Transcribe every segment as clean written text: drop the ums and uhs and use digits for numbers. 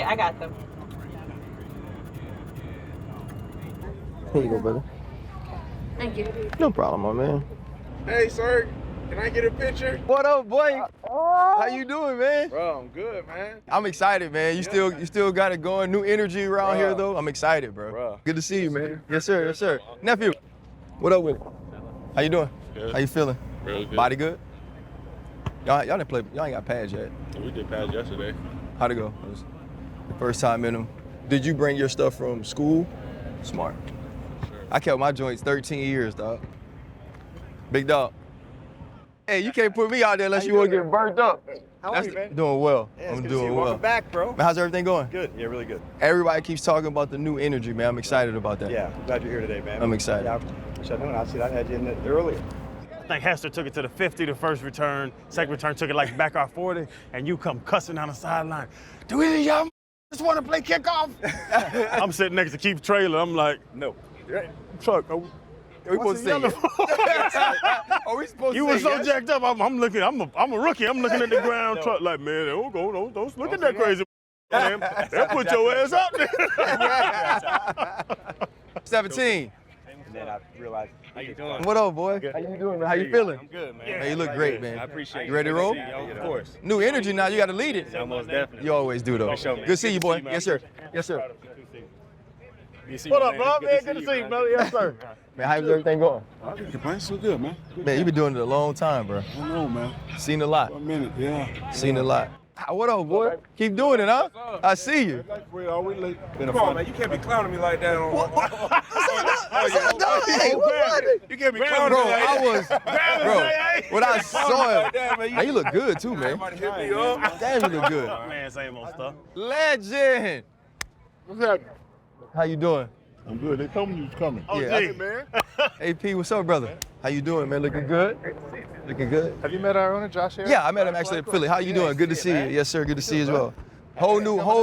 I got them. Here you go, brother. Thank you. No problem, my man. Hey, sir, can I get a picture? What up, boy? How you doing, man? Bro, I'm good, man. I'm excited, man. You still got it going. New energy around here, though. I'm excited, bro. Good to see you, man. Yes, sir. Yes, sir. Nephew, what up with it? How you doing? Good. How you feeling? Real good. Body good? Y'all didn't play. Y'all ain't got pads yet. We did pads yesterday. How'd it go? It was the first time in them. Did you bring your stuff from school? Smart. Sure. I kept my joints 13 years, dog. Big dog. Hey, you can't put me out there unless you want to get burnt up. How are you, man? Doing well. Yeah, I'm it's good to see doing you. well. Welcome back, bro. Man, how's everything going? Good. Yeah, really good. Everybody keeps talking about the new energy, man. I'm excited about that. Yeah, glad you're here today, man. I'm excited. Yeah, I should have known. I see I had you in it earlier. I think Hester took it to the 50 the first return. Second return took it like back off 40, and you come cussing down the sideline. Do any of y'all just want to play kickoff? I'm sitting next to Keith Traylor. I'm like, no. Chuck, are we supposed to say it? Are we supposed You to were say so yes? jacked up. I'm looking. I'm a rookie. I'm looking at the ground. Chuck, like, man, don't look at that crazy. Man. They'll put your ass out there. 17. And then I realized, how you doing? What up, boy? Good. How you doing, man? How you feeling? I'm good, man. Man, you look great, man. I appreciate You ready to roll? Of course. New energy now. You got to lead it. Most definitely. You always do, though. sure, man. Good to see you, boy. Yes, sir. Yes, sir. What up, bro? Man, good to see you, brother. Yes, sir. Man, how's everything going? Man, so good, man. Man, you been doing it a long time, bro. I know, man. Seen a lot. For a minute, yeah. Seen a lot. What up, boy? Keep doing it, huh? I see you. We always late. Come on, man. You can't be clowning me like that. Hey, what? You can't be Bro, clowning me like that. I was, bro, when I saw him, man, you look good too, man. Somebody hit me up. Damn, you look good. Man, same old stuff. Legend. What's happening? How you doing? I'm good. They told me you was coming. Oh, Yeah. gee, man. AP, what's up, brother? How you doing, man? Looking good? Looking good? Have you met our owner, Josh Harris? Yeah, I met him actually at Philly. How you doing? Good to see you. Yes, sir. Good to see you as well. Whole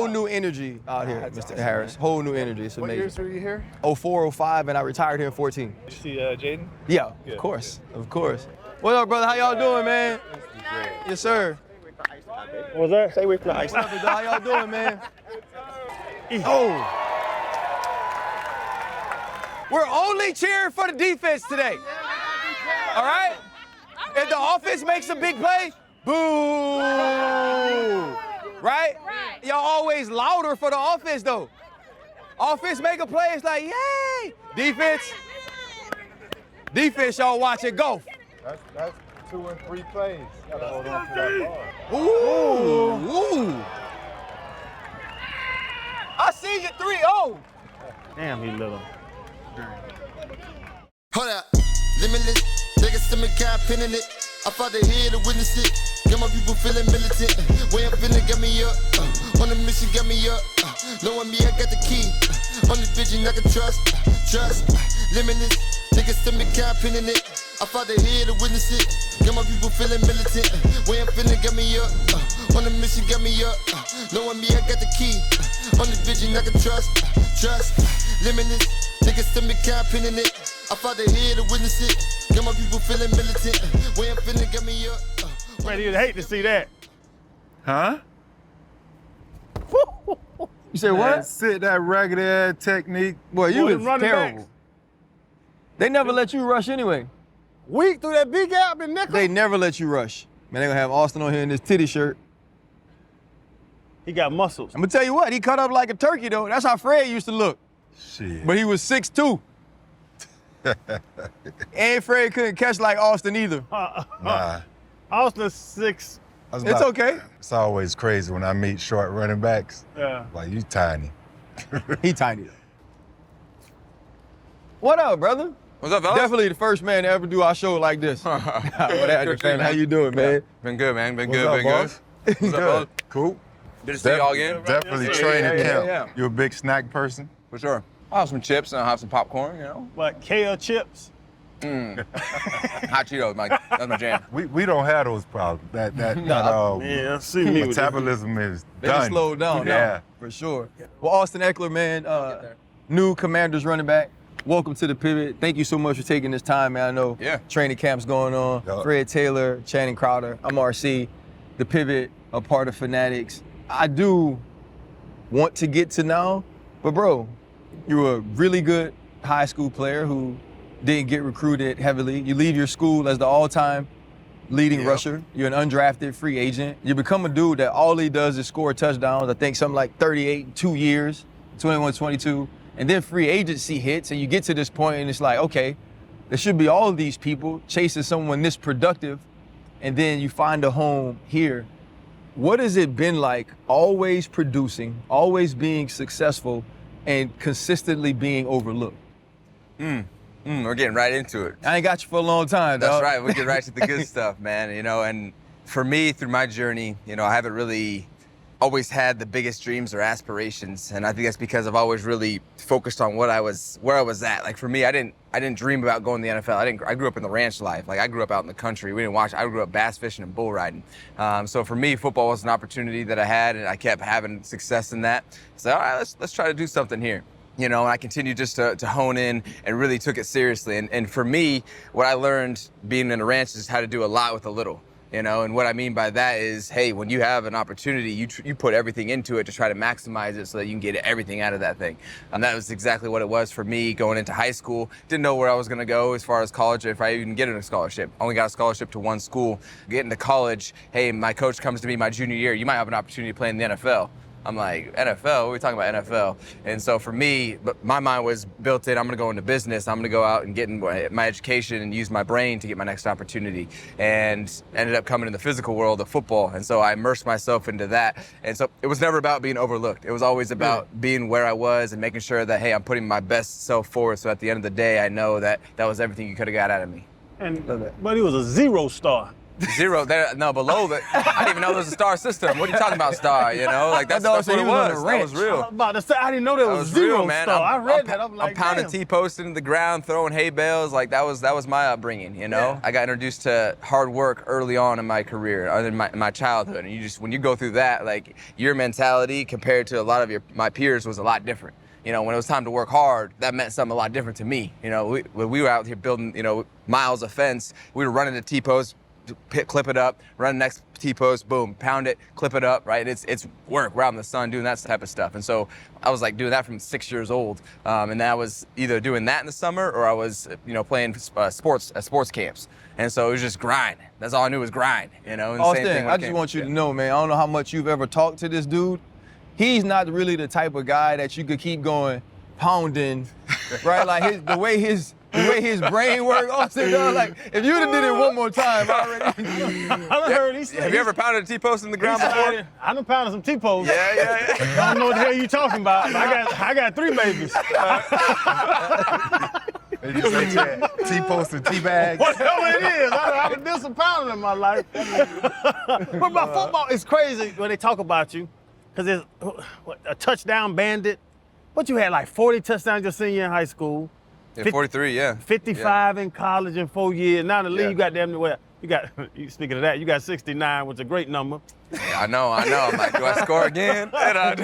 new energy out here, Mr. Harris. Whole new energy. It's What years amazing. were you here? 04, 05, and I retired here in 14. Did you see Jayden? Yeah, of course. Of course. What up, brother? How y'all doing, man? Yes, sir. What was that? Stay away from the ice. What up, brother? How y'all doing, man? Oh. We're only cheering for the defense today. All right? If the offense makes a big play, boo. Right? Y'all always louder for the offense, though. Offense make a play, it's like, yay. Defense, y'all watch it go. That's 2 and 3 plays. You gotta hold on to that ball. Ooh. I see you 3-0. Damn, he little. Hold up, limitless. Take a stomach, got pinning it. I fought the head to witness it. Got my people feeling militant. Way I'm feeling got me up. On the mission got me up. Knowing me, I got the key. On the vision I can trust. Limitless. Take a stomach, got pinning it. I fought the head to witness it. Got my people feeling militant. Way I'm feeling got me up. On the mission got me up. Knowing me, I got the key. On the vision I can trust. Limitless. Take a stomach, got pinning it. I fought the head to witness it. Got my people feeling militant. Way I'm feeling got me up. Man, you'd hate to see that. Huh? You say what? Sit that ragged ass technique. Boy, you Boy, was them running terrible. backs. They never let you rush anyway. Weak through that big gap in nickel. They never let you rush. Man, they gonna have Austin on here in this titty shirt. He got muscles. I'm gonna tell you what, he cut up like a turkey though. That's how Fred used to look. Shit. But he was 6'2". And Fred couldn't catch like Austin either. Nah. Austin 6. It's okay. It's always crazy when I meet short running backs. Yeah. Like, you tiny. He tiny. What up, brother? What's up, fellas? Definitely the first man to ever do our show like this. What happened, man? How you doing, man? Been good, man. Been What's good, up, been boss? good. What's up, fellas? Cool. Good to see y'all again. Definitely Yeah, training camp. yeah. You a big snack person? For sure. I'll have some chips and I'll have some popcorn, you know. What, kale chips? Hot Cheetos, that's my jam. We don't have those problems. That Yeah, see me with metabolism is They done. just slowed down now, Yeah. for sure. Well, Austin Ekeler, man, new Commanders running back. Welcome to the Pivot. Thank you so much for taking this time, man. I know training camp's going on. Yup. Fred Taylor, Channing Crowder. I'm RC. The Pivot, a part of Fanatics. I do want to get to now. But bro, you were a really good high school player who didn't get recruited heavily. You leave your school as the all-time leading rusher. You're an undrafted free agent. You become a dude that all he does is score touchdowns. I think something like 38 in 2 years, 21, 22. And then free agency hits and you get to this point and it's like, okay, there should be all of these people chasing someone this productive, and then you find a home here. What has it been like always producing, always being successful, and consistently being overlooked? We're getting right into it. I ain't got you for a long time, dog. That's right. We get right to the good stuff, man. And for me, through my journey, I haven't really always had the biggest dreams or aspirations, and I think that's because I've always really focused on where I was at. Like for me, I didn't dream about going to the NFL. I grew up in the ranch life. Like I grew up out in the country. I grew up bass fishing and bull riding. So for me, football was an opportunity that I had, and I kept having success in that. So all right, let's try to do something here. And I continued just to hone in and really took it seriously. And for me, what I learned being in a ranch is how to do a lot with a little. And what I mean by that is, hey, when you have an opportunity, you put everything into it to try to maximize it so that you can get everything out of that thing. And that was exactly what it was for me going into high school. Didn't know where I was going to go as far as college, if I even get a scholarship. Only got a scholarship to one school. Getting to college, hey, my coach comes to me my junior year, you might have an opportunity to play in the NFL. I'm like, NFL? What are we talking about, NFL? And so for me, my mind was built in, I'm gonna go into business, I'm gonna go out and get my education and use my brain to get my next opportunity. And ended up coming in the physical world of football. And so I immersed myself into that. And so it was never about being overlooked. It was always about being where I was and making sure that, hey, I'm putting my best self forward. So at the end of the day, I know that that was everything you could have got out of me. But he was a 0 star. Zero, below that. I didn't even know there was a star system. What are you talking about, star? Like that's what it was. That was real. I was about to say, I didn't know there was 0 real, man. star. I read that. I'm like, I'm pounding T-posts into the ground, throwing hay bales. Like that was my upbringing. Yeah. I got introduced to hard work early on in my career, in my childhood, and when you go through that, like your mentality compared to a lot of my peers was a lot different. When it was time to work hard, that meant something a lot different to me. When we were out here building, miles of fence, we were running the T-posts. Clip it up, run the next T-post, boom, pound it, clip it up, right? It's work. We're out in the sun doing that type of stuff. And so I was like doing that from 6 years old. And I was either doing that in the summer or I was, playing sports camps. And so it was just grind. That's all I knew was grind, And Austin, same thing I just want you to know, man, I don't know how much you've ever talked to this dude. He's not really the type of guy that you could keep going pounding, right? Like the way his brain works, Austin, like if you'd have did it one more time, I already. Heard he said. Have you ever pounded a T-post in the ground before? I done pounded some T-posts. Yeah. I don't know what the hell you talking about. I got 3 babies. T-post and T-bag. Whatever it is, I done some pounding in my life. But about football, it's crazy when they talk about you, because it's a touchdown bandit. What you had, like 40 touchdowns your senior year in high school. Yeah, 43, yeah. 55 in college in 4 years. Now in the league, you got damn near, speaking of that, you got 69, which is a great number. Yeah, I know. I'm like, do I score again? But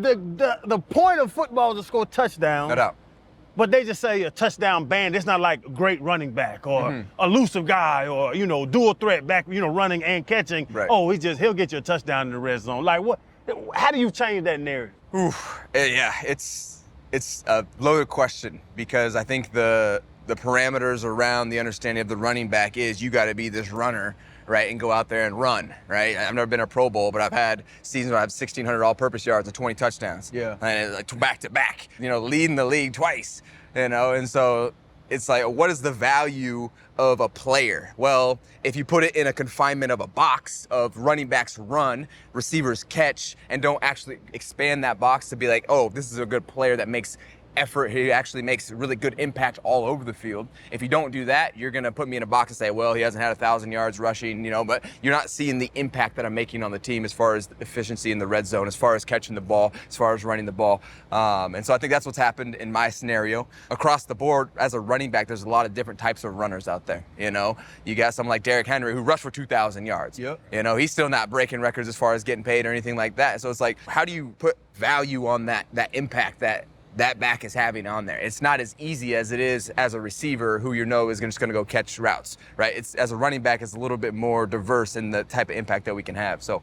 the point of football is to score touchdowns. No doubt. But they just say a touchdown band. It's not like a great running back or elusive guy or, dual threat back, running and catching. Right. Oh, he'll get you a touchdown in the red zone. Like what? How do you change that narrative? Yeah, it's a loaded question because I think the parameters around the understanding of the running back is you got to be this runner, right, and go out there and run, right? I've never been a Pro Bowl, but I've had seasons where I have 1,600 all-purpose yards and 20 touchdowns. Yeah. And like back to back, leading the league twice, and so it's like, what is the value of a player? Well, if you put it in a confinement of a box of running backs run, receivers catch, and don't actually expand that box to be like, oh, this is a good player that makes effort, he actually makes really good impact all over the field. If you don't do that, you're gonna put me in a box and say, well, he hasn't had 1,000 yards rushing, but you're not seeing the impact that I'm making on the team as far as efficiency in the red zone, as far as catching the ball, as far as running the ball. And so I think that's what's happened in my scenario. Across the board, as a running back, there's a lot of different types of runners out there, You got someone like Derrick Henry who rushed for 2,000 yards. Yep. He's still not breaking records as far as getting paid or anything like that. So it's like, how do you put value on that impact that back is having on there? It's not as easy as it is as a receiver who is just going to go catch routes, right? It's as a running back, it's a little bit more diverse in the type of impact that we can have. So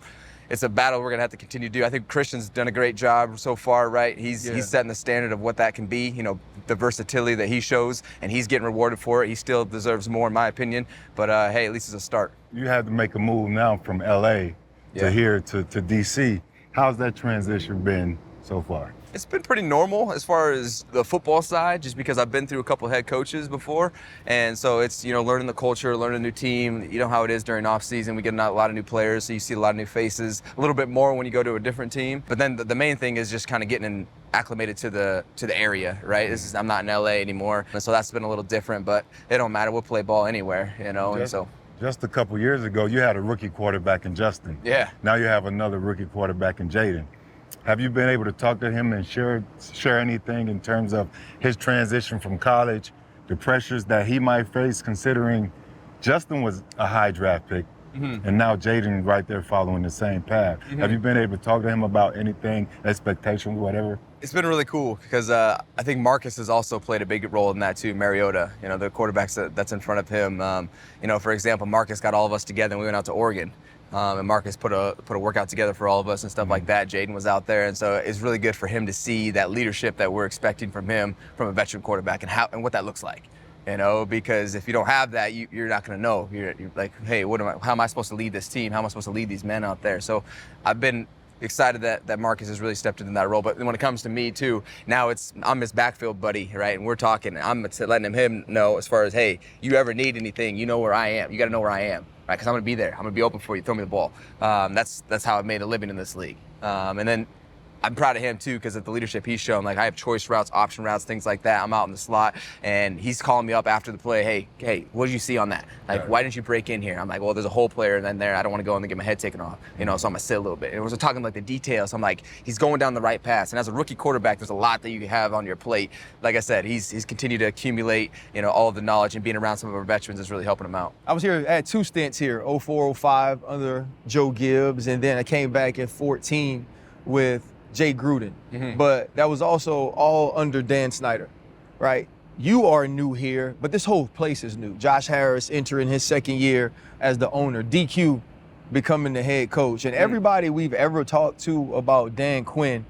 it's a battle we're gonna have to continue to do. I think Christian's done a great job so far, right? He's setting the standard of what that can be, you know, the versatility that he shows, and he's getting rewarded for it. He still deserves more, in my opinion, but hey, at least it's a start. You had to make a move now from LA to here to DC. How's that transition been so far? It's been pretty normal as far as the football side, just because I've been through a couple head coaches before. And so it's, you know, learning the culture, learning a new team. You know how it is during off season. We get a lot of new players, so you see a lot of new faces, a little bit more when you go to a different team. But then the main thing is just kind of getting acclimated to the area, right? I'm not in LA anymore. And so that's been a little different, but it don't matter. We'll play ball anywhere, you know, and so. Just a couple years ago, you had a rookie quarterback in Justin. Yeah. Now you have another rookie quarterback in Jayden. Have you been able to talk to him and share anything in terms of his transition from college, the pressures that he might face, considering Justin was a high draft pick, and now Jayden right there following the same path? Have you been able to talk to him about anything, expectations, whatever? It's been really cool because I think Marcus has also played a big role in that too. Mariota, you know, the quarterbacks that's in front of him. You know, for example, Marcus got all of us together and we went out to Oregon. And Marcus put a workout together for all of us and stuff like that. Jayden was out there, and so it's really good for him to see that leadership that we're expecting from him, from a veteran quarterback, and what that looks like. You know, because if you don't have that, you're not going to know. You're like, hey, how am I supposed to lead this team? How am I supposed to lead these men out there? So I've been excited that Marcus has really stepped into that role. But when it comes to me too, now I'm his backfield buddy, right? And we're talking, I'm letting him know as far as, hey, you ever need anything, you know where I am. You got to know where I am, right? Because I'm going to be there. I'm going to be open for you. Throw me the ball. That's how I made a living in this league. And then I'm proud of him too because of the leadership he's shown. Like I have choice routes, option routes, things like that. I'm out in the slot, and he's calling me up after the play. Hey, what did you see on that? Like, why didn't you break in here? I'm like, well, there's a whole player in there. I don't want to go in and get my head taken off, you know. So I'm gonna sit a little bit. And we're talking like the details. I'm like, he's going down the right path. And as a rookie quarterback, there's a lot that you have on your plate. Like I said, he's continued to accumulate, you know, all of the knowledge, and being around some of our veterans is really helping him out. I was here, I had 2 stints here, 04, 05 under Joe Gibbs, and then I came back in 14 with Jay Gruden, but that was also all under Dan Snyder, right? You are new here, but this whole place is new. Josh Harris entering his 2nd year as the owner, DQ becoming the head coach, and everybody we've ever talked to about Dan Quinn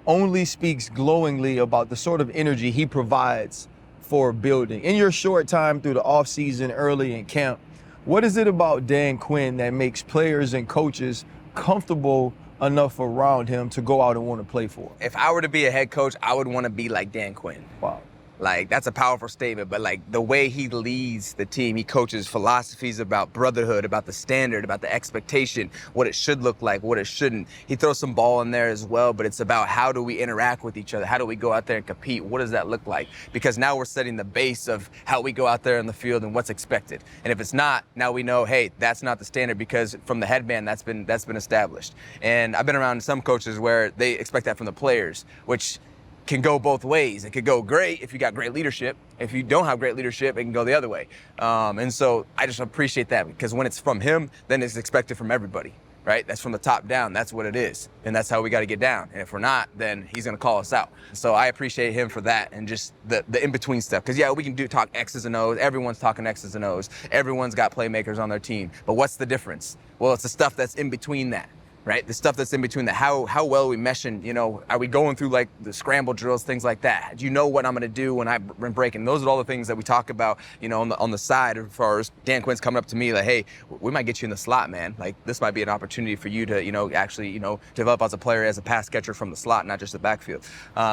only speaks glowingly about the sort of energy he provides for building. In your short time through the offseason, early in camp, what is it about Dan Quinn that makes players and coaches comfortable enough around him to go out and want to play for? If I were to be a head coach, I would want to be like Dan Quinn. Wow. Like, that's a powerful statement, but like the way he leads the team, he coaches philosophies about brotherhood, about the standard, about the expectation, what it should look like, what it shouldn't. He throws some ball in there as well, but it's about how do we interact with each other? How do we go out there and compete? What does that look like? Because now we're setting the base of how we go out there in the field and what's expected. And if it's not, now we know, hey, that's not the standard, because from the headband, that's been established. And I've been around some coaches where they expect that from the players, which can go both ways. It could go great if you got great leadership. If you don't have great leadership, it can go the other way. And so I just appreciate that, because when it's from him, then it's expected from everybody, right? That's from the top down. That's what it is. And that's how we got to get down. And if we're not, then he's going to call us out. So I appreciate him for that, and just the in-between stuff. Because, yeah, we can talk X's and O's. Everyone's talking X's and O's. Everyone's got playmakers on their team. But what's the difference? Well, it's the stuff that's in between that. Right? The stuff that's in between that, how well are we meshing, you know, are we going through like the scramble drills, things like that? Do you know what I'm gonna do when I'm breaking? Those are all the things that we talk about, you know, on the side, as far as Dan Quinn's coming up to me like, hey, we might get you in the slot, man. Like, this might be an opportunity for you to, you know, actually, you know, develop as a player, as a pass catcher from the slot, not just the backfield.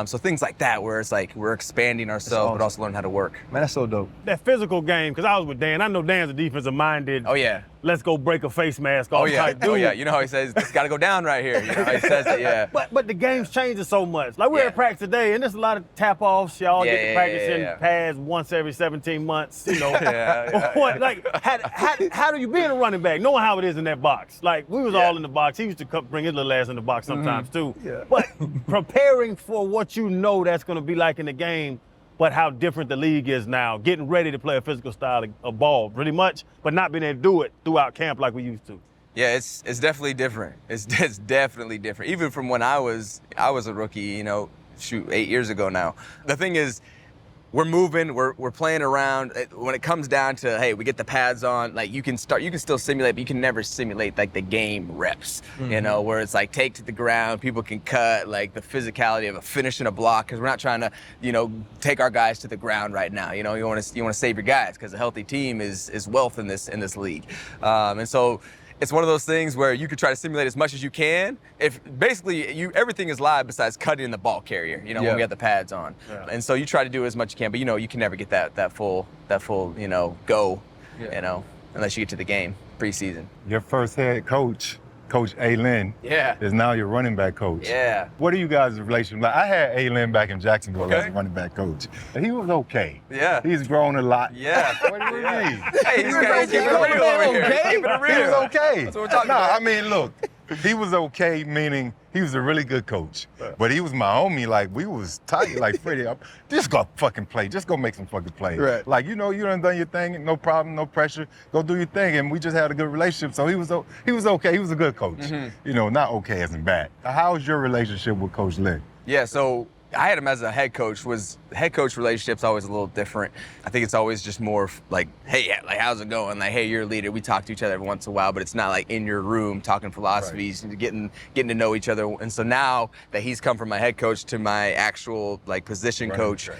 So things like that, where it's like we're expanding ourselves, awesome, but also learning how to work. Man, that's so dope. That physical game, because I was with Dan. I know Dan's a defensive minded. Oh, yeah. Let's go break a face mask off type dude. Oh, yeah. You know how he says, it's got to go down right here. You know how he says it, yeah. But the game's changing so much. Like, we're at practice today, and there's a lot of tap-offs. Y'all get to practice in pads once every 17 months, you know. Like, how do you be in a running back, knowing how it is in that box? Like, we was all in the box. He used to bring his little ass in the box sometimes, too. Yeah. But preparing for what you know that's going to be like in the game, but how different the league is now, getting ready to play a physical style of ball, pretty much, but not being able to do it throughout camp like we used to. Yeah, it's definitely different. It's definitely different. Even from when I was a rookie, you know, 8 years ago now. The thing is, we're moving, we're playing around. When it comes down to, hey, we get the pads on, like you can still simulate, but you can never simulate like the game reps, you know, where it's like take to the ground, people can cut, like the physicality of a finishing a block, because we're not trying to, you know, take our guys to the ground right now. You know, you want to save your guys, because a healthy team is wealth in this league, and so. It's one of those things where you could try to simulate as much as you can. If basically everything is live besides cutting the ball carrier, you know, when we have the pads on. Yeah. And so you try to do as much as you can, but you know, you can never get that full, you know, go, you know, unless you get to the game preseason. Your first head coach, Coach A-Lin, is now your running back coach. Yeah. What are you guys' relationship like? I had A-Lin back in Jacksonville as a running back coach. He was okay. Yeah. He's grown a lot. Yeah. What do you mean? Hey, he's keeping it real over here. Keeping it real. He was okay. That's what we're talking about. I mean, look, he was okay, meaning he was a really good coach. But he was my homie. Like, we was tight. Like, Freddie, just go fucking play. Just go make some fucking plays. Right. Like, you know, you done your thing. No problem, no pressure. Go do your thing. And we just had a good relationship. So he was okay. He was a good coach. You know, not okay as in bad. How's your relationship with Coach Lynn? Yeah, so I had him as a head coach. Head coach relationship's always a little different. I think it's always just more like, hey, like how's it going? Like, hey, you're a leader. We talk to each other every once in a while, but it's not like in your room talking philosophies and getting to know each other. And so now that he's come from my head coach to my actual like position coach,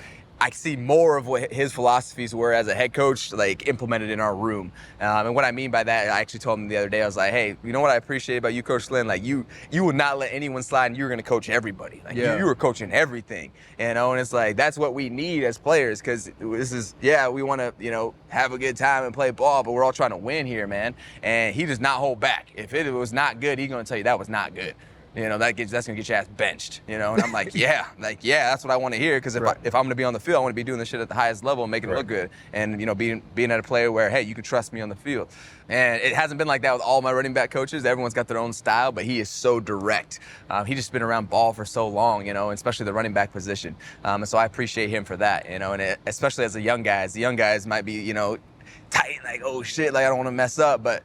I see more of what his philosophies were as a head coach, like implemented in our room. And what I mean by that, I actually told him the other day, I was like, hey, you know what I appreciate about you, Coach Lynn? Like you would not let anyone slide, and you were gonna coach everybody. Like you were coaching everything, you know? And it's like, that's what we need as players, because this is, we wanna, you know, have a good time and play ball, but we're all trying to win here, man. And he does not hold back. If it was not good, he's gonna tell you that was not good. You know, that's gonna get your ass benched, you know? And I'm like, that's what I want to hear, because if I'm gonna be on the field, I want to be doing this shit at the highest level and making it look good. And, you know, being at a player where, hey, you can trust me on the field. And it hasn't been like that with all my running back coaches. Everyone's got their own style, but he is so direct. He's just been around ball for so long, you know, especially the running back position. And so I appreciate him for that, you know, and especially as the young guys might be, you know, tight, like, oh shit, like I don't want to mess up, but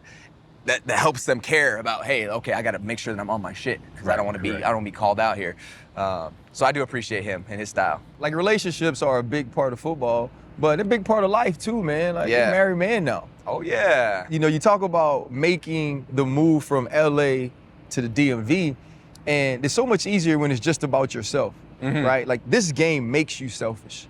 that helps them care about, hey, okay, I got to make sure that I'm on my shit, because I don't want to be called out here. So I do appreciate him and his style. Like, relationships are a big part of football, but a big part of life too, man. Like, you're a married man now. Oh yeah. You know, you talk about making the move from LA to the DMV, and it's so much easier when it's just about yourself, right? Like, this game makes you selfish,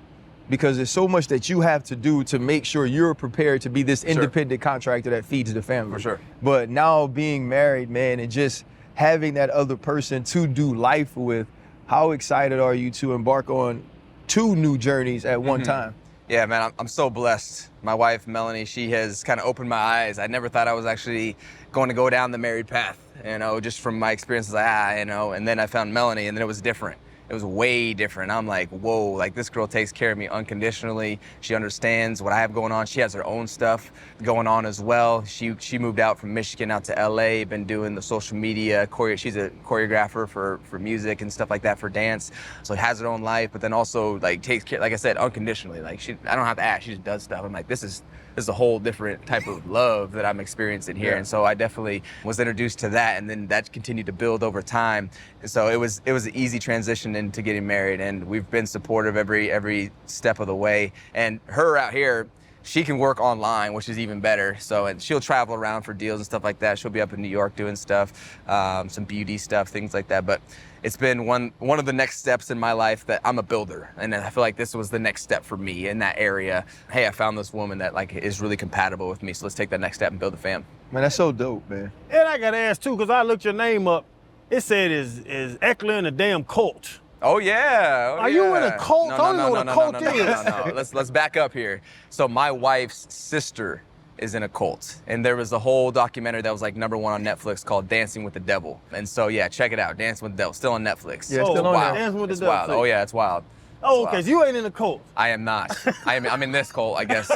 because there's so much that you have to do to make sure you're prepared to be this independent contractor that feeds the family. For sure. But now being married, man, and just having that other person to do life with, how excited are you to embark on 2 new journeys at one time? Yeah, man, I'm so blessed. My wife, Melanie, she has kind of opened my eyes. I never thought I was actually going to go down the married path, you know, just from my experiences, you know, and then I found Melanie, and then it was different. It was way different. I'm like, whoa, like this girl takes care of me unconditionally. She understands what I have going on. She has her own stuff going on as well. She moved out from Michigan out to LA, been doing the social media, she's a choreographer for music and stuff like that, for dance. So has her own life, but then also like takes care, like I said, unconditionally. Like I don't have to ask, she just does stuff. I'm like, this is a whole different type of love that I'm experiencing here. And so I definitely was introduced to that, and then that continued to build over time. And so it was an easy transition into getting married, and we've been supportive every step of the way. And her out here, she can work online, which is even better. So, and she'll travel around for deals and stuff like that. She'll be up in New York doing stuff, some beauty stuff, things like that. But it's been one of the next steps in my life that I'm a builder. And I feel like this was the next step for me in that area. Hey, I found this woman that like is really compatible with me. So let's take that next step and build a fam. Man, that's so dope, man. And I got to ask too, because I looked your name up. It said, is Ekeler in a damn cult? Oh yeah. Are you in a cult? I don't know what a cult is. No. Let's back up here. So my wife's sister is in a cult, and there was a whole documentary that was like #1 on Netflix called Dancing with the Devil. And so yeah, check it out. Dancing with the Devil, still on Netflix. Yeah, still on wild. Dancing with the It's Devil. wild. Oh yeah, it's wild. Oh, okay, so you ain't in a cult. I am not. I'm in this cult, I guess.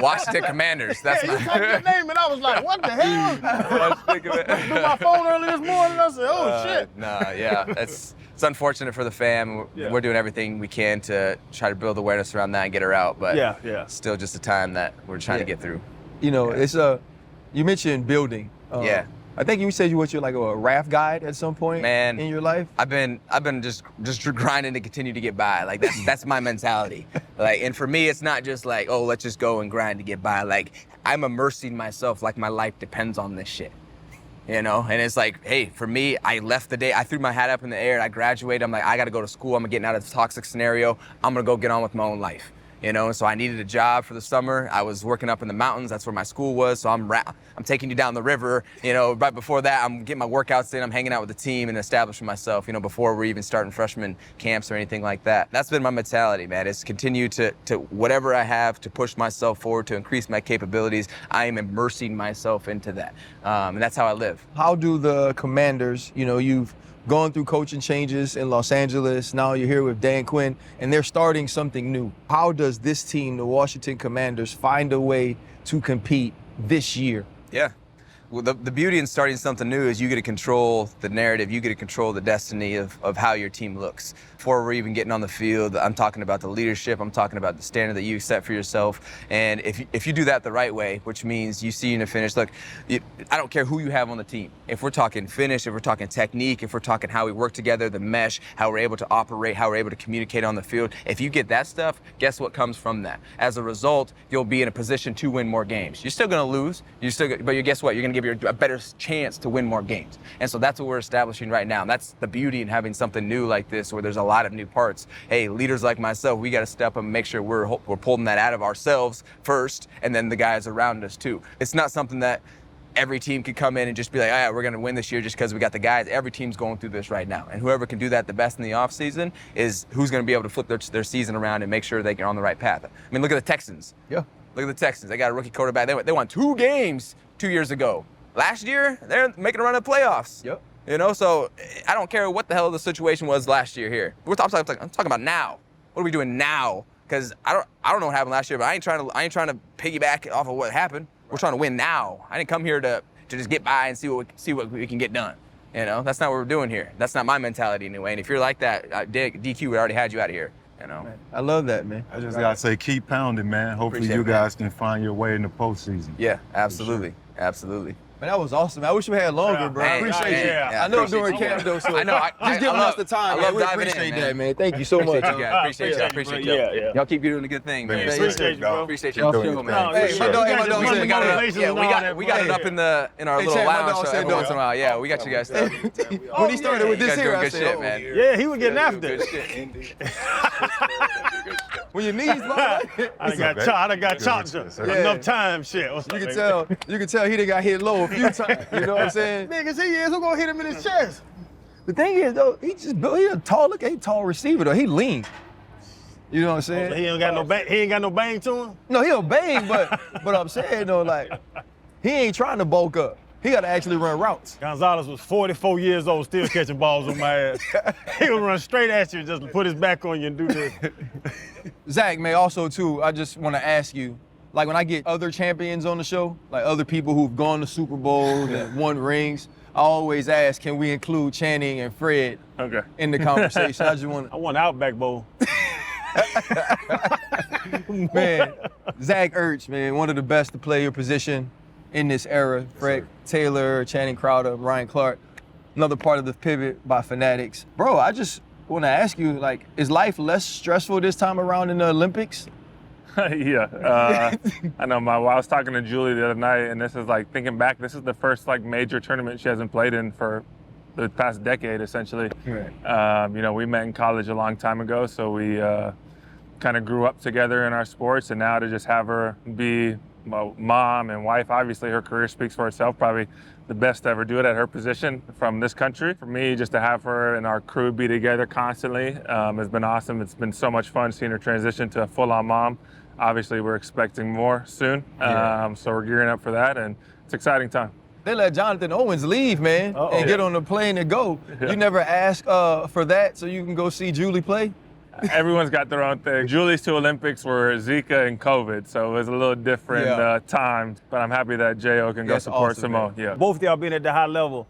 Washington Commanders. That's you typed your name, and I was like, what the hell? I was thinking it. I threw my phone early this morning, and I said, oh shit. It's unfortunate for the fam. We're doing everything we can to try to build awareness around that and get her out, but still just a time that we're trying to get through. You know, it's you mentioned building. I think you said you were like a raft guide at some point in your life. I've been just grinding to continue to get by. Like that's my mentality. Like, and for me, it's not just like, oh, let's just go and grind to get by. Like, I'm immersing myself like my life depends on this shit. You know, and it's like, hey, for me, I left the day, I threw my hat up in the air and I graduated. I'm like, I got to go to school. I'm getting out of this toxic scenario. I'm going to go get on with my own life. You know, and so I needed a job for the summer. I was working up in the mountains. That's where my school was. So I'm taking you down the river. You know, right before that, I'm getting my workouts in. I'm hanging out with the team and establishing myself, you know, before we're even starting freshman camps or anything like that. That's been my mentality, man, is continue to whatever I have to push myself forward, to increase my capabilities. I am immersing myself into that. And that's how I live. How do the Commanders, you know, you've going through coaching changes in Los Angeles. Now you're here with Dan Quinn, and they're starting something new. How does this team, the Washington Commanders, find a way to compete this year? Yeah. Well, the beauty in starting something new is you get to control the narrative, you get to control the destiny of how your team looks. Before we're even getting on the field, I'm talking about the leadership, I'm talking about the standard that you set for yourself. And if you do that the right way, which means you see in a finish, look, I don't care who you have on the team. If we're talking finish, if we're talking technique, if we're talking how we work together, the mesh, how we're able to operate, how we're able to communicate on the field, if you get that stuff, guess what comes from that? As a result, you'll be in a position to win more games. You're still gonna lose, but guess what? You're gonna give you a better chance to win more games. And so that's what we're establishing right now. And that's the beauty in having something new like this, where there's a lot of new parts. Hey, leaders like myself, we got to step up and make sure we're pulling that out of ourselves first, and then the guys around us too. It's not something that every team could come in and just be like, we're going to win this year just because we got the guys. Every team's going through this right now. And whoever can do that the best in the offseason is who's going to be able to flip their season around and make sure they get on the right path. I mean, look at the Texans. Yeah. Look at the Texans. They got a rookie quarterback. They won 2 games 2 years ago. Last year, they're making a run at playoffs. Yep. You know, so I don't care what the hell the situation was last year here. I'm talking about now. What are we doing now? Because I don't know what happened last year, but I ain't trying to piggyback off of what happened. We're trying to win now. I didn't come here to just get by and see what we can get done. You know, that's not what we're doing here. That's not my mentality anyway. And if you're like that, DQ would already had you out of here. You know. Man, I love that, man. I just gotta say, keep pounding, man. Hopefully Appreciate you it, guys can find your way in the postseason. Yeah, absolutely, absolutely. Man, that was awesome. I wish we had longer, bro. I appreciate you. Yeah, I know appreciate during you. camp, though, so I know. just giving us the time. I love We diving appreciate in, that, man. Thank you so much. Appreciate you guys. Appreciate you. Yeah. Y'all keep doing a good thing, man. Appreciate you, bro. Appreciate Keep y'all doing too, it, man. Hey, my dog said we got it up in our little Chad, my lounge dog said every once in a while. Yeah, we got you guys stuff. When he started with You this guys here, doing I good said, shit, man. Yeah, he was getting after Good it. shit. when your knees ball, I done got chopped enough time, shit. What's up, you baby? can tell he done got hit low a few times. You know what I'm saying? Niggas, he is. Who gonna hit him in his chest? The thing is, though, he a tall receiver, though. He lean. You know what I'm saying? He ain't got no bang. He ain't got no bang to him. No, he'll bang, but I'm saying, though, like, he ain't trying to bulk up. He got to actually run routes. Gonzalez was 44 years old, still catching balls on my ass. He'll run straight at you, just put his back on you and do this. Zach, man, also, too, I just want to ask you, like, when I get other champions on the show, like other people who've gone to Super Bowls and won rings, I always ask, can we include Channing and Fred in the conversation? I just want I won Outback Bowl. Man, Zach Ertz, man, one of the best to play your position in this era. Fred Taylor, Channing Crowder, Ryan Clark, another part of the pivot by Fanatics. Bro, I just want to ask you, like, is life less stressful this time around in the Olympics? Yeah, I know. I was talking to Julie the other night, and this is like thinking back. This is the first like major tournament she hasn't played in for the past decade, essentially. Right. You know, we met in college a long time ago, so we kind of grew up together in our sports, and now to just have her be my mom and wife, obviously her career speaks for itself. Probably the best to ever do it at her position from this country. For me, just to have her and our crew be together constantly has been awesome. It's been so much fun seeing her transition to a full-on mom. Obviously, we're expecting more soon, so we're gearing up for that, and it's an exciting time. They let Jonathan Owens leave, man, and get on the plane and go. You never ask for that so you can go see Julie play? Everyone's got their own thing. Julie's 2 Olympics were Zika and COVID, so it was a little different time, but I'm happy that J.O. can go support awesome, Simone. man. Yeah. Both of y'all being at the high level,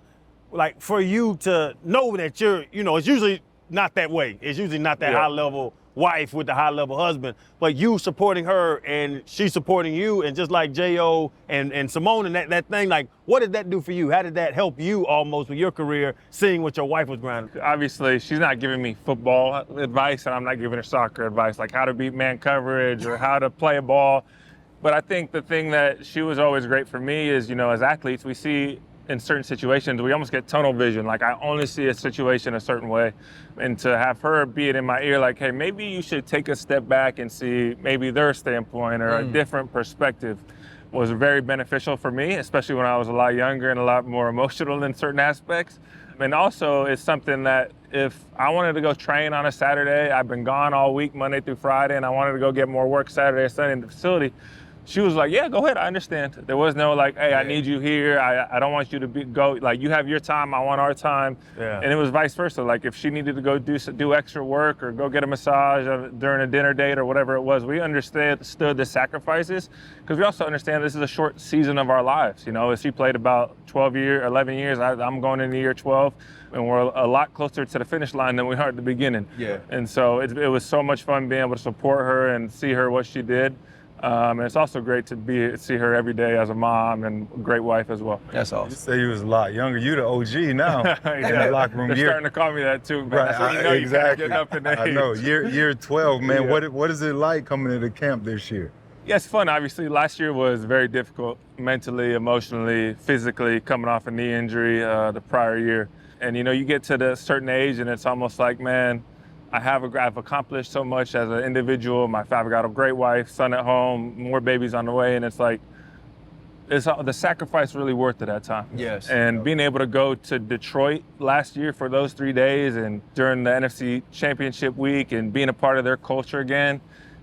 like for you to know that you're, you know, it's usually not that way. It's usually not that high level wife with the high-level husband, but you supporting her and she supporting you, and just like J.O. and Simone and that thing, like, what did that do for you? How did that help you almost with your career, seeing what your wife was grinding? Obviously, she's not giving me football advice, and I'm not giving her soccer advice, like how to beat man coverage or how to play a ball. But I think the thing that she was always great for me is, as athletes, we see in certain situations, we almost get tunnel vision. Like, I only see a situation a certain way. And to have her be it in my ear, like, hey, maybe you should take a step back and see maybe their standpoint or a different perspective, was very beneficial for me, especially when I was a lot younger and a lot more emotional in certain aspects. And also, it's something that if I wanted to go train on a Saturday, I've been gone all week, Monday through Friday, and I wanted to go get more work Saturday or Sunday in the facility, she was like, yeah, go ahead, I understand. There was no like, hey, I need you here. I don't want you to go, like, you have your time, I want our time. Yeah. And it was vice versa. Like, if she needed to go do extra work or go get a massage during a dinner date or whatever it was, we understood the sacrifices, because we also understand this is a short season of our lives. If she played about 11 years, I'm going into year 12, and we're a lot closer to the finish line than we are at the beginning. Yeah. And so it was so much fun being able to support her and see her what she did. And it's also great to see her every day as a mom and a great wife as well. That's awesome. You say you was a lot younger. You the OG now in the locker room. They're starting to call me that too, man. Right. That's when you know Exactly. you can't get up in age. I know. Year 12, man. Yeah. What is it like coming into camp this year? Yeah, it's fun. Obviously, last year was very difficult mentally, emotionally, physically, coming off a knee injury the prior year. And, you get to the certain age and it's almost like, man, I've accomplished so much as an individual. I've got a great wife, son at home, more babies on the way, and it's like, is the sacrifice really worth it at times? Yes. And being able to go to Detroit last year for those 3 days and during the NFC Championship week and being a part of their culture again,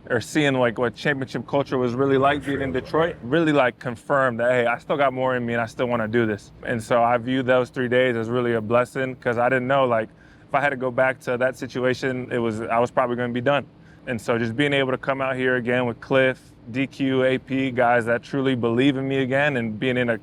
or seeing like what championship culture was really like being in Detroit, really like confirmed that, hey, I still got more in me and I still want to do this. And so I view those 3 days as really a blessing, because I didn't know, like, if I had to go back to that situation, I was probably going to be done. And so just being able to come out here again with Cliff, DQ, AP, guys that truly believe in me again, and being in a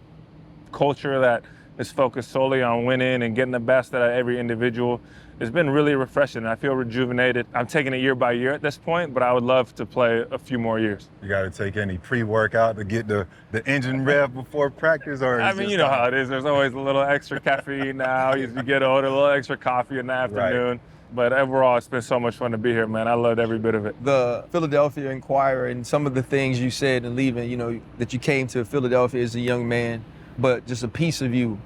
culture that is focused solely on winning and getting the best out of every individual, it's been really refreshing. I feel rejuvenated. I'm taking it year by year at this point, but I would love to play a few more years. You got to take any pre-workout to get the engine rev before practice? Or I mean, you know how it is. There's always a little extra caffeine now. As you get older, a little extra coffee in the afternoon. Right. But overall, it's been so much fun to be here, man. I loved every bit of it. The Philadelphia Inquirer and some of the things you said in leaving, that you came to Philadelphia as a young man, but just a piece of you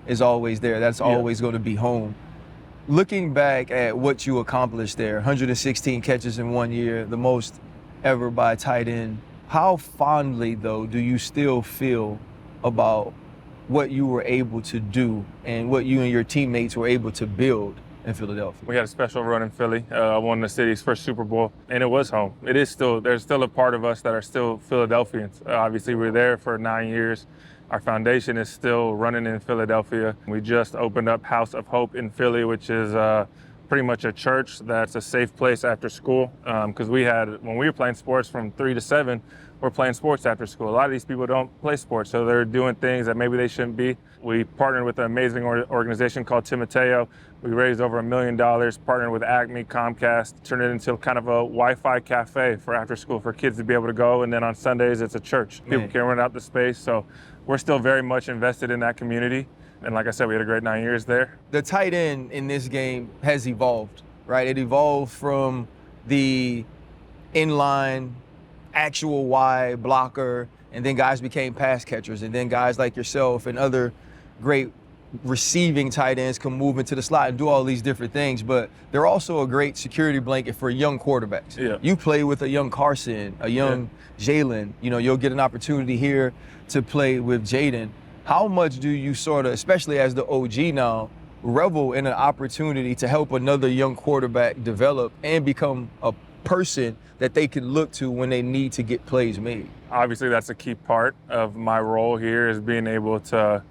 is always there. That's always going to be home. Looking back at what you accomplished there, 116 catches in 1 year, the most ever by a tight end, how fondly, though, do you still feel about what you were able to do and what you and your teammates were able to build in Philadelphia? We had a special run in Philly. I won the city's first Super Bowl, and it was home. There's still a part of us that are still Philadelphians. Obviously, we're there for 9 years. Our foundation is still running in Philadelphia. We just opened up House of Hope in Philly, which is pretty much a church that's a safe place after school. Because when we were playing sports from 3 to 7, we're playing sports after school. A lot of these people don't play sports, so they're doing things that maybe they shouldn't be. We partnered with an amazing organization called Timoteo. We raised over $1 million, partnered with Acme, Comcast, turned it into kind of a Wi-Fi cafe for after school for kids to be able to go. And then on Sundays, it's a church. People can rent out the space. So we're still very much invested in that community. And like I said, we had a great 9 years there. The tight end in this game has evolved, right? It evolved from the inline, actual wide blocker, and then guys became pass catchers, and then guys like yourself and other great receiving tight ends can move into the slot and do all these different things, but they're also a great security blanket for young quarterbacks. Yeah. You play with a young Carson, a young Jayden, you'll get an opportunity here to play with Jayden. How much do you sort of, especially as the OG now, revel in an opportunity to help another young quarterback develop and become a person that they can look to when they need to get plays made? Obviously, that's a key part of my role here, is being able to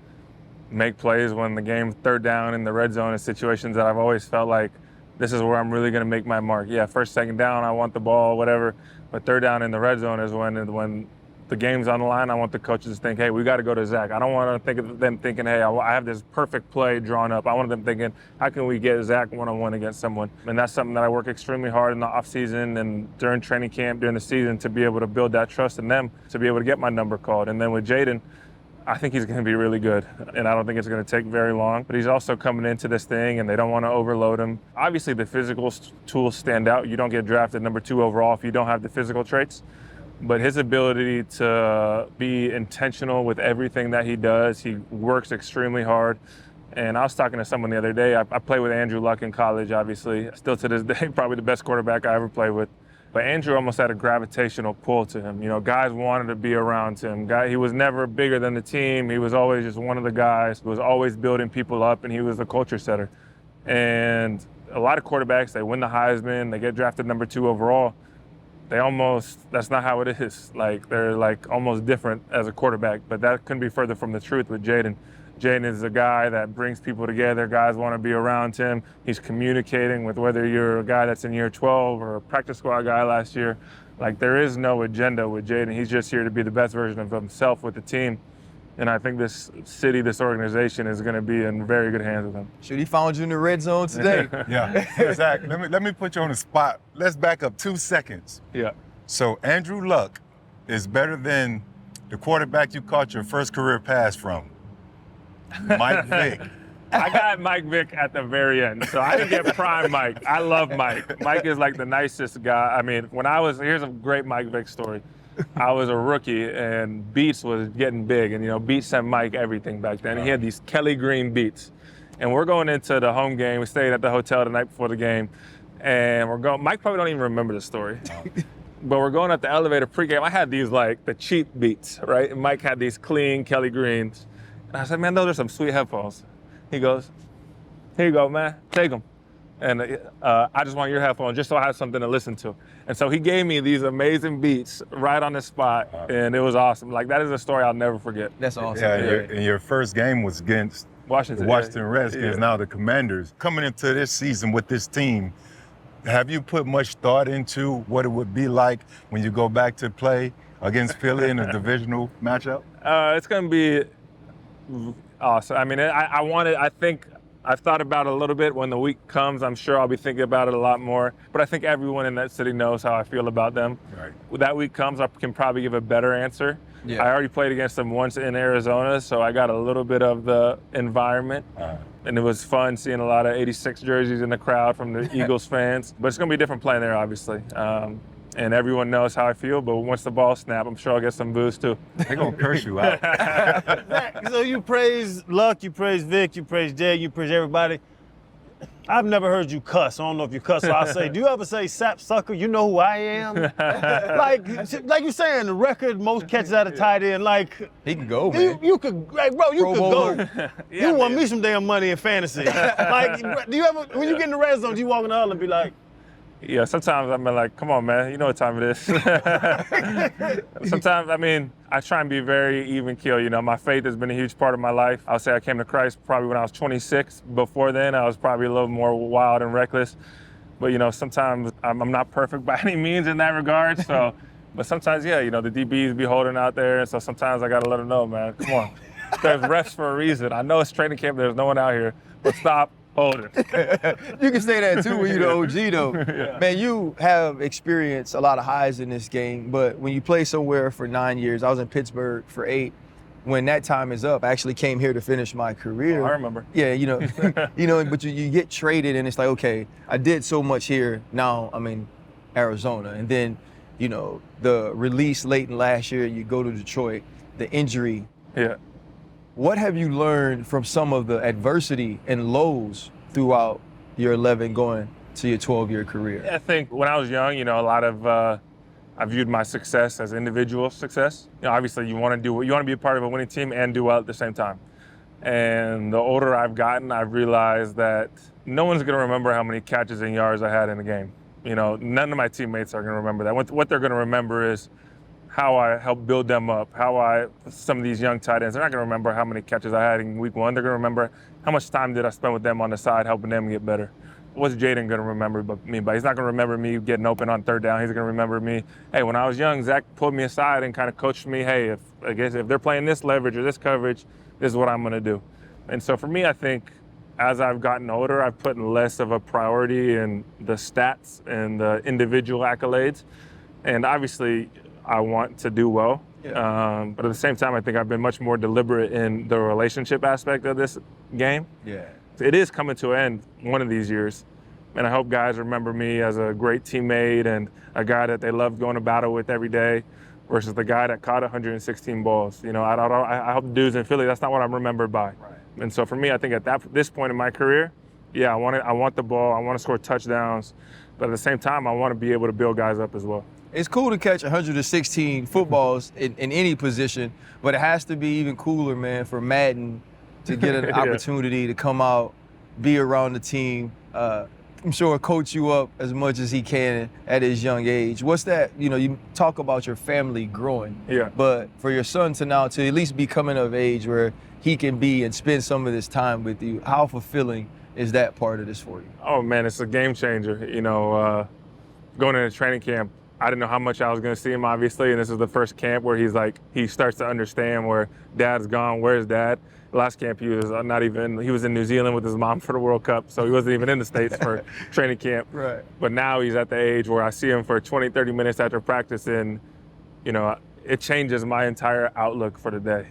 make plays when the game's third down in the red zone in situations that I've always felt like this is where I'm really going to make my mark. Yeah, first, second down, I want the ball, whatever. But third down in the red zone is when the game's on the line, I want the coaches to think, hey, we got to go to Zach. I don't want to think of them thinking, hey, I have this perfect play drawn up. I want them thinking, how can we get Zach one-on-one against someone? And that's something that I work extremely hard in the offseason and during training camp, during the season, to be able to build that trust in them, to be able to get my number called. And then with Jayden, I think he's going to be really good, and I don't think it's going to take very long. But he's also coming into this thing, and they don't want to overload him. Obviously, the physical tools stand out. You don't get drafted number 2 overall if you don't have the physical traits. But his ability to be intentional with everything that he does, he works extremely hard. And I was talking to someone the other day. I played with Andrew Luck in college, obviously. Still to this day, probably the best quarterback I ever played with. But Andrew almost had a gravitational pull to him. You know, guys wanted to be around him. He was never bigger than the team. He was always just one of the guys who was always building people up, and he was a culture setter. And a lot of quarterbacks, they win the Heisman, they get drafted number 2 overall. That's not how it is. Like, they're like almost different as a quarterback, but that couldn't be further from the truth with Jayden. Jayden is a guy that brings people together. Guys want to be around him. He's communicating with whether you're a guy that's in year 12 or a practice squad guy last year. Like, there is no agenda with Jayden. He's just here to be the best version of himself with the team. And I think this city, this organization is going to be in very good hands with him. Should he found you in the red zone today? Yeah. Zach, let me put you on the spot. Let's back up 2 seconds. Yeah. So Andrew Luck is better than the quarterback you caught your first career pass from, Mike Vick. I got Mike Vick at the very end, so I didn't get prime Mike. I love Mike. Mike is like the nicest guy. I mean, here's a great Mike Vick story. I was a rookie and Beats was getting big, and you know, Beats sent Mike everything back then. He had these Kelly Green Beats. And we're going into the home game. We stayed at the hotel the night before the game. And Mike probably don't even remember the story. But we're going up the elevator pregame. I had these like the cheap Beats, right? And Mike had these clean Kelly Greens. And I said, man, those are some sweet headphones. He goes, here you go, man, take them. And I just want your headphones just so I have something to listen to. And so he gave me these amazing Beats right on the spot, and it was awesome. Like, that is a story I'll never forget. That's awesome. Yeah, and your first game was against Washington the Washington Redskins, now the Commanders. Coming into this season with this team, have you put much thought into what it would be like when you go back to play against Philly in a divisional matchup? It's going to be awesome. I mean, I think I've thought about it a little bit. When the week comes, I'm sure I'll be thinking about it a lot more. But I think everyone in that city knows how I feel about them. Right. When that week comes, I can probably give a better answer. Yeah. I already played against them once in Arizona, so I got a little bit of the environment. And it was fun seeing a lot of 86 jerseys in the crowd from the Eagles fans. But it's going to be different playing there, obviously. And everyone knows how I feel, but once the ball snaps, I'm sure I'll get some booze too. They're going to curse you out. So you praise Luck, you praise Vic, you praise Jay, you praise everybody. I've never heard you cuss. I don't know if you cuss, so I'll say, do you ever say sap sucker, you know who I am? like you saying, the record, most catches out of tight end, like. He can go, man. You could, like, bro, you Pro could Bowler. go. Yeah, you won man. me some damn money in fantasy. Like, do you ever, when you get in the red zone, do you walk in the huddle and be like, Yeah, sometimes I'm like, come on, man, you know what time it is. Sometimes, I mean, I try and be very even keel. You know, my faith has been a huge part of my life. I'll say I came to Christ probably when I was 26. Before then, I was probably a little more wild and reckless. But, you know, sometimes I'm not perfect by any means in that regard. So, but sometimes, yeah, you know, the DBs be holding out there. And so sometimes I got to let them know, man, come on. There's refs for a reason. I know it's training camp. There's no one out here. But stop. Hold it. You can say that too when you're the OG though. Yeah. Man, you have experienced a lot of highs in this game, but when you play somewhere for 9 years, I was in Pittsburgh for 8. When that time is up, I actually came here to finish my career. Oh, I remember. Yeah, you know, but you get traded and it's like, okay, I did so much here. Now I'm in Arizona. And then, you know, the release late in last year, you go to Detroit, the injury. Yeah. What have you learned from some of the adversity and lows throughout your 11 going to your 12-year career? I think when I was young, you know, a lot of I viewed my success as individual success. You know, obviously you want to be a part of a winning team and do well at the same time. And the older I've gotten, I've realized that no one's going to remember how many catches and yards I had in a game. You know, none of my teammates are going to remember that. What they're going to remember is how I helped build them up, some of these young tight ends, they're not going to remember how many catches I had in week 1. They're going to remember how much time did I spend with them on the side helping them get better. what's Jayden gonna remember me by? He's not gonna remember me getting open on third down. He's gonna remember me, hey, when I was young, Zach pulled me aside and kind of coached me, hey, if they're playing this leverage or this coverage, this is what I'm gonna do. And so for me, I think as I've gotten older, I've put less of a priority in the stats and the individual accolades. And obviously, I want to do well. Yeah. But at the same time, I think I've been much more deliberate in the relationship aspect of this game. Yeah. It is coming to an end one of these years. And I hope guys remember me as a great teammate and a guy that they love going to battle with every day versus the guy that caught 116 balls. I hope the dudes in Philly, that's not what I'm remembered by. Right. And so for me, I think at this point in my career, yeah, I want the ball. I want to score touchdowns. But at the same time, I want to be able to build guys up as well. It's cool to catch 116 footballs in any position, but it has to be even cooler, man, for Madden to get an opportunity to come out, be around the team. I'm sure coach you up as much as he can at his young age. What's that? You talk about your family growing, but for your son to now to at least be coming of age where he can be and spend some of this time with you, how fulfilling is that part of this for you? Oh man, it's a game changer. Going into training camp, I didn't know how much I was going to see him, obviously, and this is the first camp where he starts to understand where dad's gone, where's dad? Last camp he was he was in New Zealand with his mom for the World Cup, so he wasn't even in the States for training camp. Right. But now he's at the age where I see him for 20, 30 minutes after practice, and, it changes my entire outlook for the day.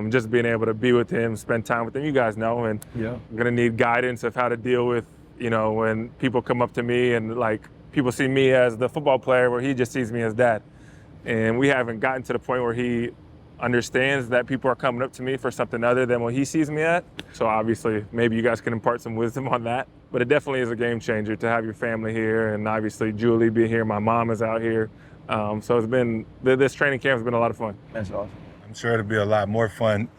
Just being able to be with him, spend time with him, you guys know, and I'm going to need guidance of how to deal with, when people come up to me and people see me as the football player where he just sees me as dad. And we haven't gotten to the point where he understands that people are coming up to me for something other than what he sees me at. So obviously, maybe you guys can impart some wisdom on that. But it definitely is a game changer to have your family here, and obviously Julie being here, my mom is out here. So this training camp has been a lot of fun. That's awesome. I'm sure it'll be a lot more fun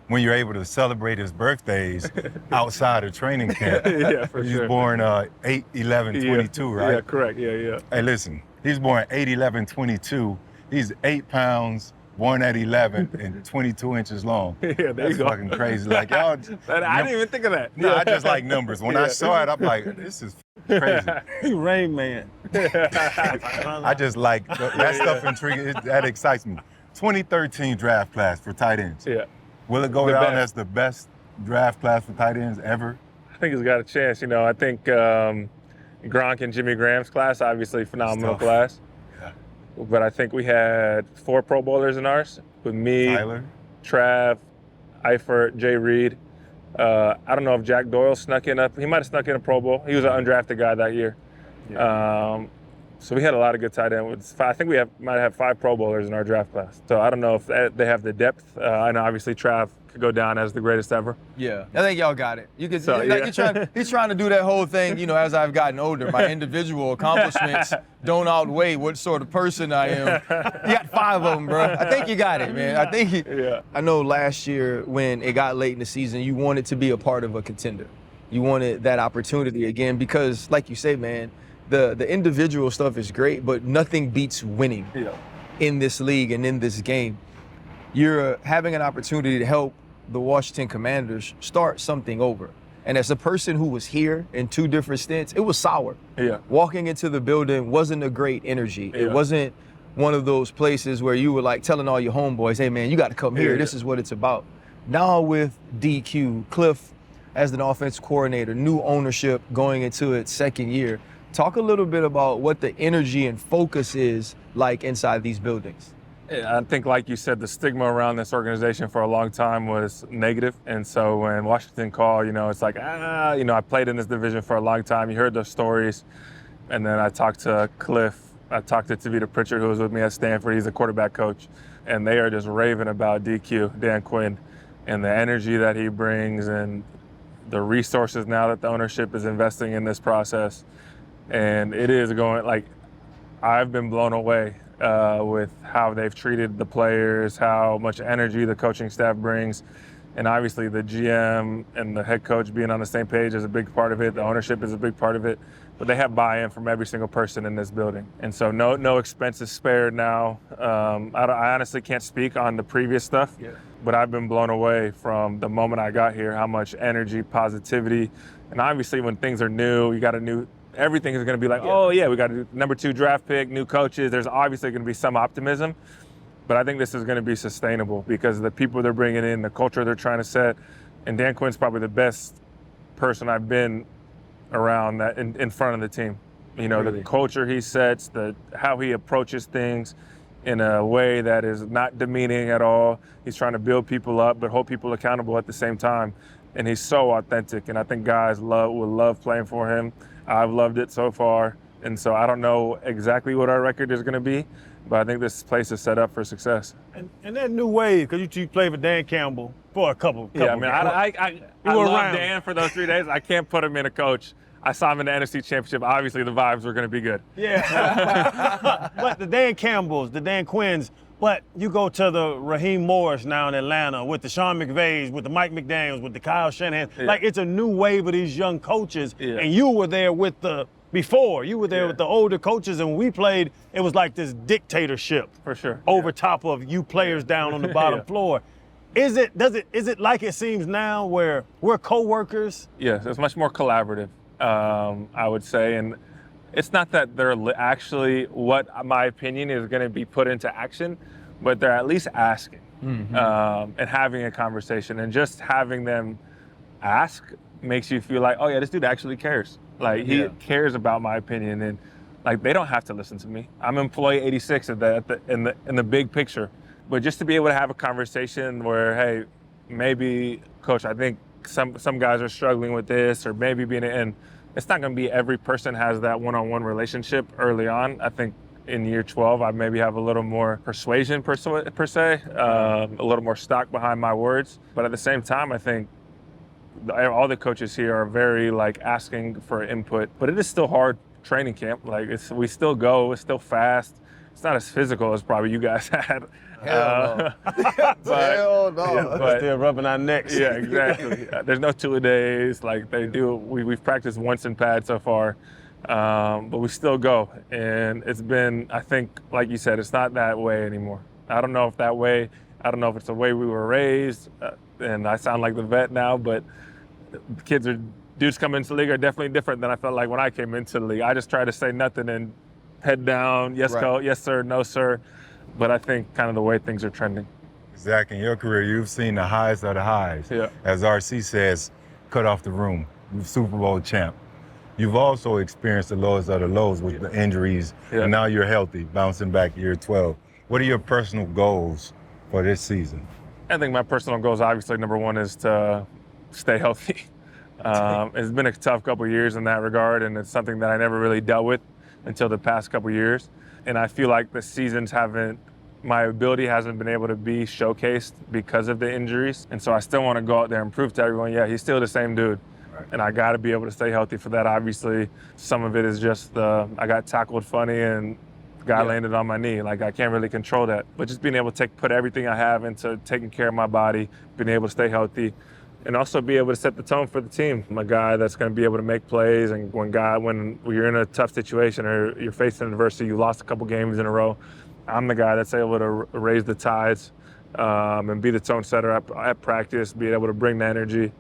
when you're able to celebrate his birthdays outside of training camp. Yeah, for sure. He's born 8/11/22, right? Yeah, correct. Yeah. Hey, listen, he's born 8/11/22. He's 8 pounds, born at 11, and 22 inches long. Yeah, there That's you go. fucking crazy. Like, y'all. I didn't even think of that. No, I just like numbers. When I saw it, I'm like, this is crazy. Rain Man. I just like that stuff intriguing. That excites me. 2013 draft class for tight ends. Yeah. Will it go The down best. as the best draft class for tight ends ever? I think it's got a chance. I think Gronk and Jimmy Graham's class, obviously phenomenal class. Yeah. But I think we had 4 Pro Bowlers in ours with me, Tyler. Trav, Eifert, Jay Reed. I don't know if Jack Doyle snuck in he might have snuck in a Pro Bowl. He was an undrafted guy that year. Yeah. So we had a lot of good tight ends. I think we might have 5 Pro Bowlers in our draft class. So I don't know if they have the depth. I know obviously Trav could go down as the greatest ever. Yeah, I think y'all got it. He's Yeah. trying to do that whole thing, as I've gotten older, my individual accomplishments don't outweigh what sort of person I am. You got 5 of them, bro. I think you got it, man. I know last year when it got late in the season, you wanted to be a part of a contender. You wanted that opportunity again because, like you say, man, the individual stuff is great, but nothing beats winning in this league and in this game. You're having an opportunity to help the Washington Commanders start something over. And as a person who was here in 2 different stints, it was sour. Yeah. Walking into the building wasn't a great energy. Yeah. It wasn't one of those places where you were telling all your homeboys, hey man, you got to come here. This is what it's about. Now with DQ, Cliff as an offensive coordinator, new ownership going into its 2nd year, talk a little bit about what the energy and focus is like inside these buildings. I think, like you said, the stigma around this organization for a long time was negative. And so when Washington called, it's like, I played in this division for a long time. You heard those stories. And then I talked to Cliff. I talked to Tavita Pritchard, who was with me at Stanford. He's a quarterback coach. And they are just raving about DQ, Dan Quinn, and the energy that he brings and the resources now that the ownership is investing in this process. And it is going, I've been blown away with how they've treated the players, how much energy the coaching staff brings. And obviously the GM and the head coach being on the same page is a big part of it. The ownership is a big part of it. But they have buy-in from every single person in this building. And so no expenses spared now. I honestly can't speak on the previous stuff. Yeah. but I've been blown away from the moment I got here, how much energy, positivity, and obviously when things are new, everything is going to be like, oh yeah, we got a number 2 draft pick, new coaches. There's obviously going to be some optimism, but I think this is going to be sustainable because of the people they're bringing in, the culture they're trying to set, and Dan Quinn's probably the best person I've been around that in front of the team. You know, really? The culture he sets, how he approaches things in a way that is not demeaning at all. He's trying to build people up, but hold people accountable at the same time. And he's so authentic, and I think guys will love playing for him. I've loved it so far, and so I don't know exactly what our record is going to be, but I think this place is set up for success. And that new wave, because you played with Dan Campbell for a couple yeah, I mean, games. I love Dan for those 3 days. I can't put him in a coach. I saw him in the NFC Championship. Obviously, the vibes were going to be good. Yeah. But the Dan Campbells, the Dan Quinns, but you go to the Raheem Morris now in Atlanta with the Sean McVays, with the Mike McDaniels, with the Kyle Shanahan. Yeah. Like, it's a new wave of these young coaches. Yeah. And you were there with you were there with the older coaches, and when we played, it was like this dictatorship. For sure. Over top of you players down on the bottom floor. Is it like it seems now where we're co-workers? Yes, it's much more collaborative. I would say, and it's not that they're actually what my opinion is going to be put into action, but they're at least asking and having a conversation, and just having them ask makes you feel like, oh yeah, this dude actually cares. Like he cares about my opinion, and like they don't have to listen to me. I'm employee 86 in the big picture, but just to be able to have a conversation where, hey, maybe coach, I think some guys are struggling with this, or maybe and it's not going to be every person has that one-on-one relationship early on. I think in year 12, I maybe have a little more persuasion per se, a little more stock behind my words. But at the same time, I think all the coaches here are very like asking for input. But it is still hard training camp. Like we still go, it's still fast. It's not as physical as probably you guys had. Hell no. Hell no. Yeah, but still rubbing our necks. Yeah, exactly. There's no 2-a-days like they do. We've practiced once in pad so far, but we still go. And it's been, I think, like you said, it's not that way anymore. I don't know if it's the way we were raised, and I sound like the vet now, but dudes coming into the league are definitely different than I felt like when I came into the league. I just try to say nothing and head down, yes, right. Coach, yes, sir, no, sir. But I think kind of the way things are trending. Zach, in your career, you've seen the highs of the highs. Yeah. As RC says, cut off the room. You're Super Bowl champ. You've also experienced the lows of the lows with the injuries, and now you're healthy, bouncing back year 12. What are your personal goals for this season? I think my personal goals, obviously, number one is to stay healthy. It's been a tough couple of years in that regard, and it's something that I never really dealt with until the past couple of years. And I feel like the seasons my ability hasn't been able to be showcased because of the injuries. And so I still want to go out there and prove to everyone, yeah, he's still the same dude. Right. And I got to be able to stay healthy for that. Obviously, some of it is just I got tackled funny and guy landed on my knee. Like, I can't really control that. But just being able to put everything I have into taking care of my body, being able to stay healthy, and also be able to set the tone for the team. I'm a guy that's going to be able to make plays, and when you're in a tough situation or you're facing adversity, you lost a couple games in a row, I'm the guy that's able to raise the tides and be the tone setter at practice, be able to bring the energy.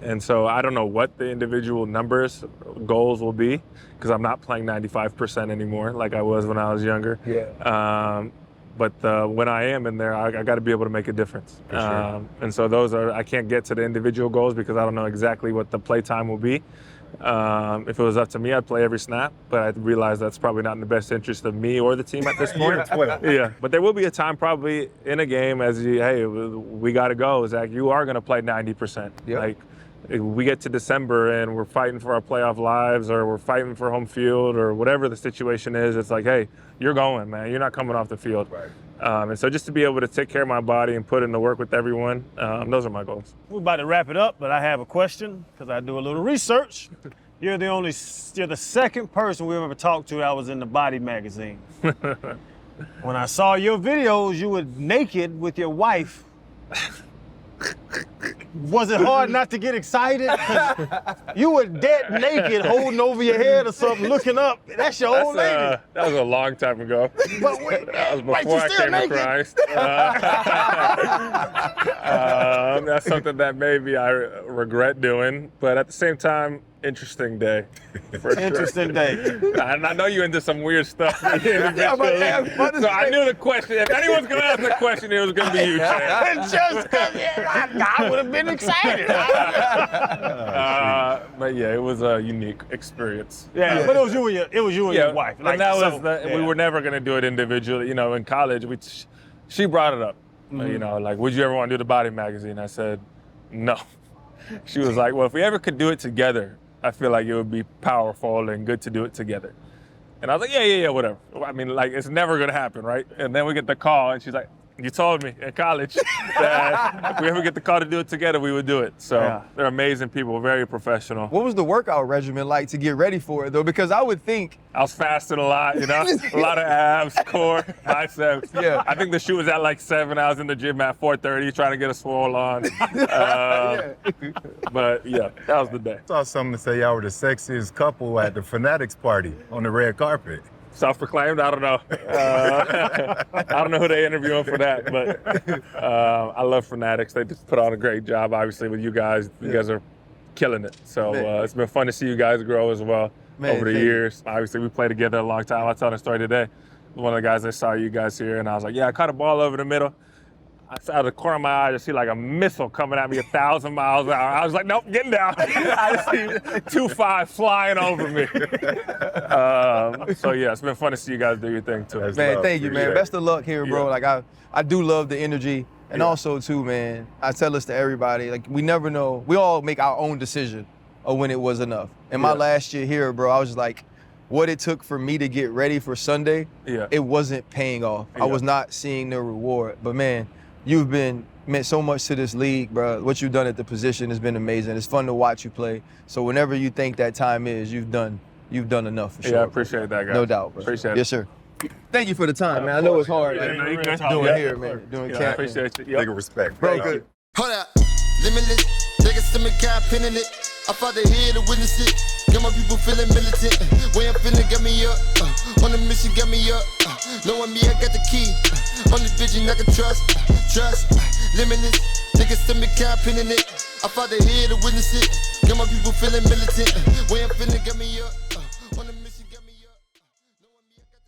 And so I don't know what the individual goals will be, because I'm not playing 95% anymore like I was when I was younger. Yeah. But when I am in there, I got to be able to make a difference. Sure. And so I can't get to the individual goals because I don't know exactly what the play time will be. If it was up to me, I'd play every snap, but I realize that's probably not in the best interest of me or the team at this point. Yeah, but there will be a time probably in a game hey, we got to go, Zach. You are going to play 90%. Yep. Like, we get to December and we're fighting for our playoff lives, or we're fighting for home field, or whatever the situation is, it's like, hey, you're going, man. You're not coming off the field. Right. And so just to be able to take care of my body and put in the work with everyone, those are my goals. We're about to wrap it up, but I have a question because I do a little research. You're the second person we've ever talked to that was in the Body magazine. When I saw your videos, you were naked with your wife. Was it hard not to get excited? You were dead naked, holding over your head or something, looking up. That's your old lady. That was a long time ago. But wait, That was wait, before you I still came to naked? Christ. That's something that maybe I regret doing, but at the same time, interesting day. For sure. Interesting day. And I know you into some weird stuff. So I say- knew the question. If anyone's gonna ask the question, it was gonna be you, Chad. Just because I would have been excited. But yeah, it was a unique experience. Yeah, but it was you and your wife. And that was we were never gonna do it individually. You know, in college, she brought it up. You know, like, would you ever want to do the Body magazine? I said, no. She was like, well, if we ever could do it together, I feel like it would be powerful and good to do it together. And I was like, yeah, whatever. I mean, like, it's never gonna happen, right? And then we get the call, and she's like, you told me in college that if we ever get the call to do it together, we would do it. So they're amazing people, very professional. What was the workout regimen like to get ready for it, though? Because I would think I was fasting a lot, you know, a lot of abs, core, biceps. Yeah. I think the shoot was at like 7. I was in the gym at 4:30 trying to get a swole on. But yeah, that was the day. I saw something to say y'all were the sexiest couple at the Fanatics party on the red carpet. Self-proclaimed? I don't know. I don't know who they interviewing for that, but I love Fanatics. They just put on a great job, obviously, with you guys. You guys are killing it. So it's been fun to see you guys grow as well over the years. Obviously, we played together a long time. I told a story today. One of the guys that saw you guys here, and I was like, yeah, I caught a ball over the middle. I saw out of the corner of my eye, I just see like a missile coming at me 1,000 miles an hour. I was like, nope, getting down. I just see 2.5 flying over me. So yeah, it's been fun to see you guys do your thing too. Man, thank you, man. Best of luck here, bro. Like I do love the energy. And also too, man, I tell this to everybody, like we never know, we all make our own decision of when it was enough. In my last year here, bro, I was just like, what it took for me to get ready for Sunday, it wasn't paying off. I was not seeing the reward. But man, you've meant so much to this league, bro. What you've done at the position has been amazing. It's fun to watch you play. So whenever you think that time is, you've done enough for sure. Yeah, I appreciate that, guys. No doubt, bro. Appreciate it. Yes, sir. Thank you for the time, man. I know it's hard doing here, man. Doing camp. Appreciate you. Big respect. Bro, good. Hold up, limitless. Take a stomach, got pinning it. I fought the head to witness it. Got my people feeling militant. Way I'm feeling got me up. On the mission got me up. Knowing me, I got the key. On the vision I can trust. Limitless. Take a stomach, got pinning it. I fought the head to witness it. Got my people feeling militant. Way I'm feeling got me up.